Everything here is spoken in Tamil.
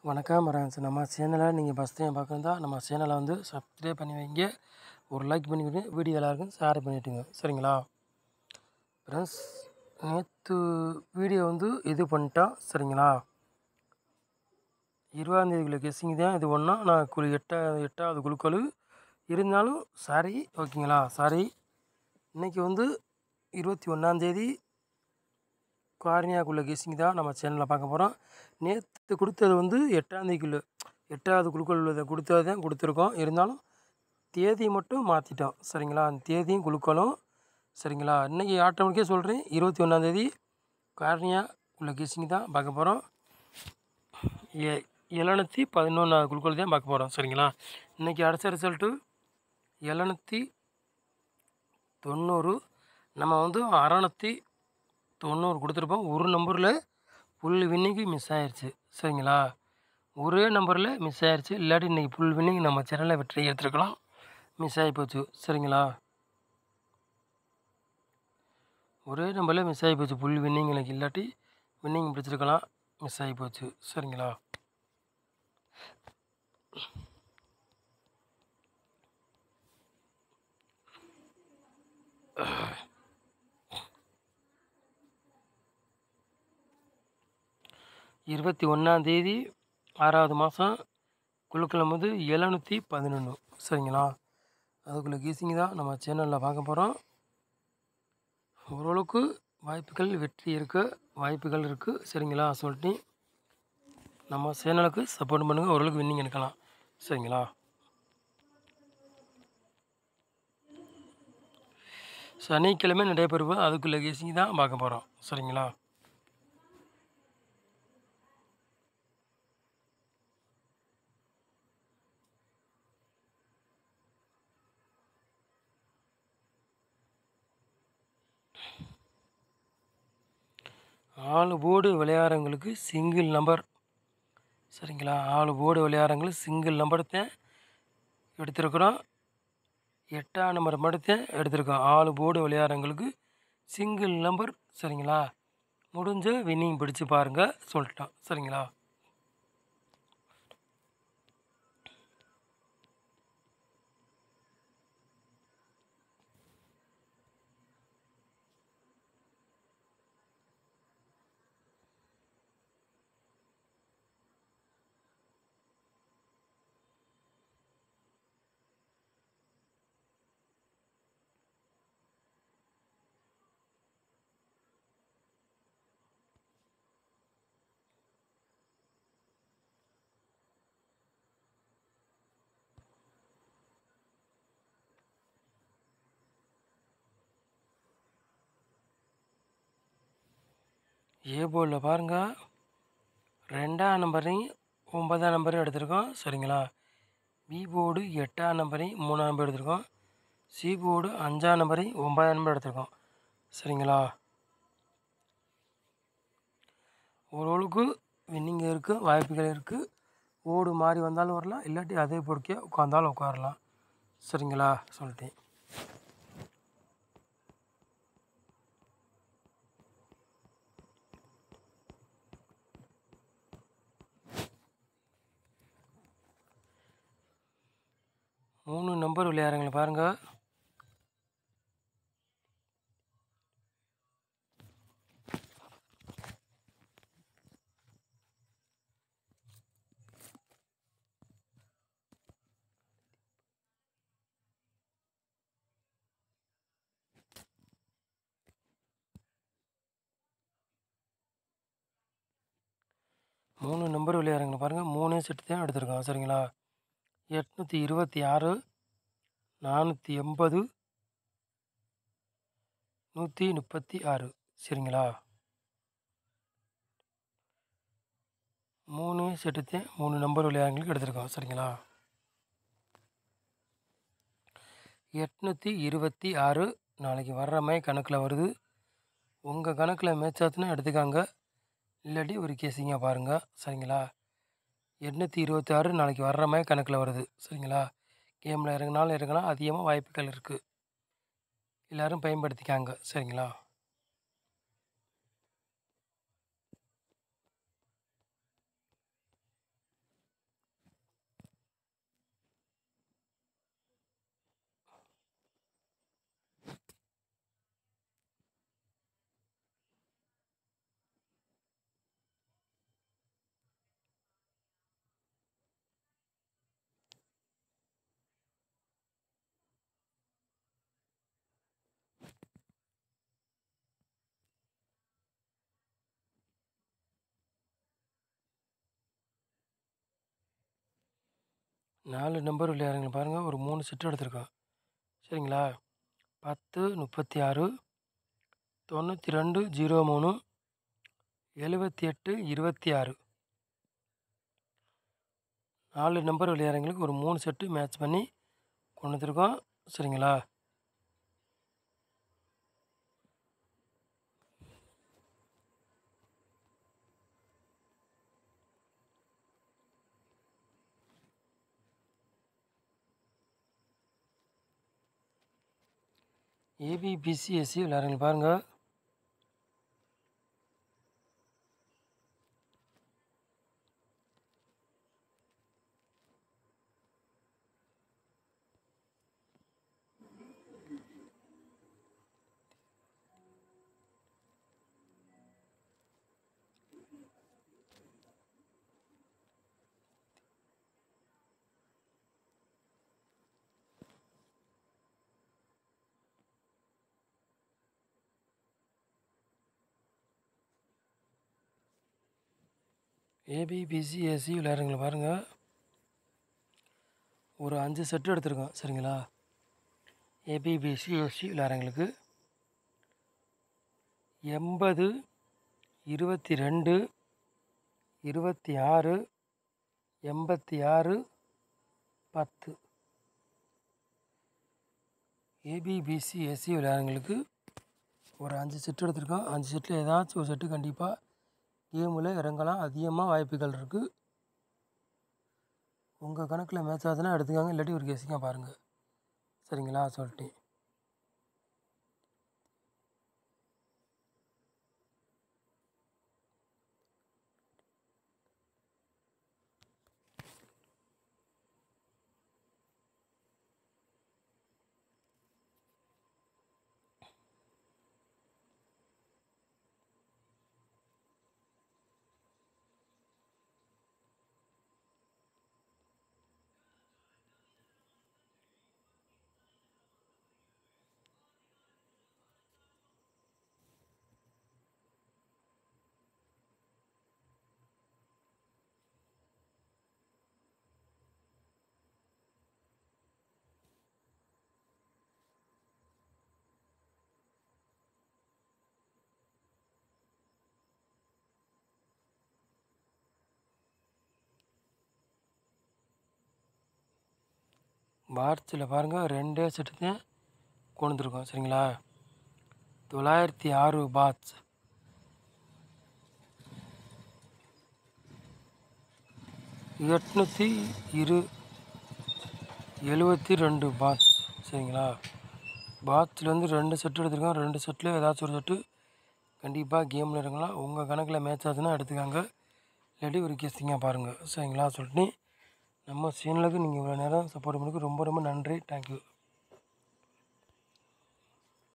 வணக்கம் ஃப்ரெண்ட்ஸ். நம்ம சேனலை நீங்கள் ஃபஸ்ட் டைம் பார்க்குறதா நம்ம சேனலை வந்து சப்ஸ்கிரைப் பண்ணி வைங்க, ஒரு லைக் பண்ணிவிட்டு வீடியோ எல்லாருக்கும் ஷேர் பண்ணிவிட்டுங்க, சரிங்களா ஃப்ரெண்ட்ஸ். நேற்று வீடியோ வந்து இது பண்ணிட்டோம், சரிங்களா. 20ஆந்தேதிக்குள்ள கெஸ்ஸிங் தான் இது ஒன்றா. நான் எட்டாவது குழுக்கள் இருந்தாலும் சாரி, ஓகேங்களா, சாரி. இன்றைக்கி வந்து 21ஆந்தேதி கார்னியாக்குள்ள கெஸ்ஸிங் தான் நம்ம சேனலில் பார்க்க போகிறோம். நேற்று கொடுத்தது வந்து 8ஆந்தேதிக்குள்ளே 8வது குழுக்கள் உள்ளதை கொடுத்தது தான் கொடுத்துருக்கோம். இருந்தாலும் தேதி மட்டும் மாற்றிட்டோம், சரிங்களா. அந்த தேதியும் குழுக்களும், சரிங்களா. இன்றைக்கி ஆட்டோமேட்டிக்காக சொல்கிறேன், 21ஆந்தேதி கார்னியா உள்ள கெஸ்ஸிங் தான் பார்க்க போகிறோம். 711வது குழுக்கள் தான் பார்க்க போகிறோம், சரிங்களா. இன்றைக்கி அடித்த ரிசல்ட்டு 790. நம்ம வந்து 690 கொடுத்துருப்போம். ஒரு நம்பரில் ஃபுல் வின்னிங்கு மிஸ் ஆயிடுச்சு, சரிங்களா. ஒரே நம்பரில் மிஸ் ஆயிடுச்சு. இல்லாட்டி இன்றைக்கி ஃபுல் வின்னிங் நம்ம சேனலில் வெற்றி எடுத்துருக்கலாம். மிஸ் ஆகி போச்சு, சரிங்களா. ஒரே நம்பரில் மிஸ் ஆகி போச்சு ஃபுல் வின்னிங். எனக்கு இல்லாட்டி வின்னிங் பிடிச்சிருக்கலாம், மிஸ் ஆகி போச்சு, சரிங்களா. இருபத்தி 1ஆந்தேதி 6வது மாதம் குழுக்கள் வந்து 711, சரிங்களா. அதுக்குள்ளே கீசிங் தான் நம்ம சேனலில் பார்க்க போகிறோம். ஓரளவுக்கு வெற்றி வாய்ப்புகள் இருக்குது, சரிங்களா. சொல்லிட்டு நம்ம சேனலுக்கு சப்போர்ட் பண்ணுங்கள், ஓரளவுக்கு வின்னிங் எடுக்கலாம், சரிங்களா. சனிக்கிழமை நடைபெறுவோம். அதுக்குள்ளே கீசிங் தான் பார்க்க போகிறோம், சரிங்களா. ஆளு போர்டு விளையாடுறவங்களுக்கு சிங்கிள் நம்பர், சரிங்களா. ஆளு போர்டு விளையாடுறவங்களுக்கு சிங்கிள் நம்பர் தான் எடுத்துருக்குறோம். 8ஆம் நம்பர் மட்டும் தான் எடுத்திருக்கோம். ஆளு போர்டு விளையாடுறவங்களுக்கு சிங்கிள் நம்பர், சரிங்களா. முடிஞ்ச வின்னிங் பிடிச்சி பாருங்கள் சொல்லிட்டோம், சரிங்களா. ஏ போர்டில் பாருங்கள், 2ஆம் நம்பரையும் 9ஆம் நம்பரையும் எடுத்திருக்கோம், சரிங்களா. பி போர்டு 8ஆம் நம்பரையும் 3ஆம் நம்பர் எடுத்திருக்கோம். சி போர்டு 5ஆம் நம்பரையும் 9ஆம் நம்பர் எடுத்திருக்கோம், சரிங்களா. ஓரளவுக்கு வின்னிங் இருக்குது, வாய்ப்புகள் இருக்குது. ஓடு மாறி வந்தாலும் வரலாம், இல்லாட்டி அதே பொறுக்கே உட்காந்தாலும் உட்காரலாம், சரிங்களா. சொல்லிட்டேன். மூணு நம்பர் விளையாடுறவங்களை பாருங்கள். மூணு நம்பர் விளையாடுறவங்களை பாருங்கள். 3 செட்டு தான் எடுத்திருக்கோம், சரிங்களா. 826, 480, 136, சரிங்களா. 3 செட்டு தான் 3 நம்பர் விளையாடுறவங்களுக்கு எடுத்திருக்கோம், சரிங்களா. 826 நாளைக்கு வர்ற மாதிரி கணக்கில் வருது. உங்கள் கணக்கில் மேட்ச் ஆச்சுன்னா எடுத்துக்காங்க, இல்லாட்டி ஒரு கேசிங்காக பாருங்கள், சரிங்களா. 826 நாளைக்கு வர்ற மாதிரி கணக்கில் வருது, சரிங்களா. கேமில் இறங்கினாலும் அதிகமாக வாய்ப்புகள் இருக்குது. எல்லோரும் பயன்படுத்திக்காங்க, சரிங்களா. 4 நம்பர் விளையாடுங்க பாருங்கள். ஒரு 3 செட்டு எடுத்திருக்கோம் சரிங்களா. 10 36 92 03 78 26 4 நம்பர் விளையாடுறவங்களுக்கு ஒரு 3 செட்டு மேட்ச் பண்ணி கொண்டு வந்துருக்கோம் சரிங்களா. ஏபிபிசி எஸ்சி விளையாடுறவங்க பாருங்கள். ஏபிபிசி எஸ்சி விளையாடுறவங்க பாருங்கள். ஒரு 5 செட்டு எடுத்திருக்கோம் சரிங்களா. ஏபிபிசி எஸ்சி விளையாடுறவங்களுக்கு 80 22 26 86 10 ஏபிபிசி எஸ்சி விளையாடுறவங்களுக்கு ஒரு 5 செட்டு எடுத்திருக்கோம். 5 செட்டில் ஏதாச்சும் ஒரு செட்டு கண்டிப்பாக கேமில் இறங்கலாம். அதிகமாக வாய்ப்புகள் இருக்குது. உங்கள் கணக்கில் மேட்ச் ஆகுதுன்னா எடுத்துக்காங்க, இல்லாட்டி ஒரு கெஸ்ஸிங்காக பாருங்கள் சரிங்களா சொல்லிட்டேன். மார்ச்சில் பாருங்கள் 2 செட்டு தான் கொண்டு வந்துருக்கோம் சரிங்களா. 906 பாட்ஸ் 872 பாட்ஸ் சரிங்களா. பாட்ஸில் வந்து 2 செட்டு எடுத்துருக்கோம். 2 செட்டில் ஏதாச்சும் ஒரு செட்டு கண்டிப்பாக கேமில் இருக்கலாம். உங்கள் கணக்கில் மேட்ச் ஆச்சுன்னா எடுத்துக்காங்க, இல்லாட்டி ஒரு கெஸ்ஸிங்காக பாருங்கள் சரிங்களா சொல்லிட்டு. நம்ம சேனலுக்கு நீங்கள் இவ்வளோ நேரம் சப்போர்ட் பண்ணுறதுக்கு ரொம்ப ரொம்ப நன்றி. தேங்க்யூ.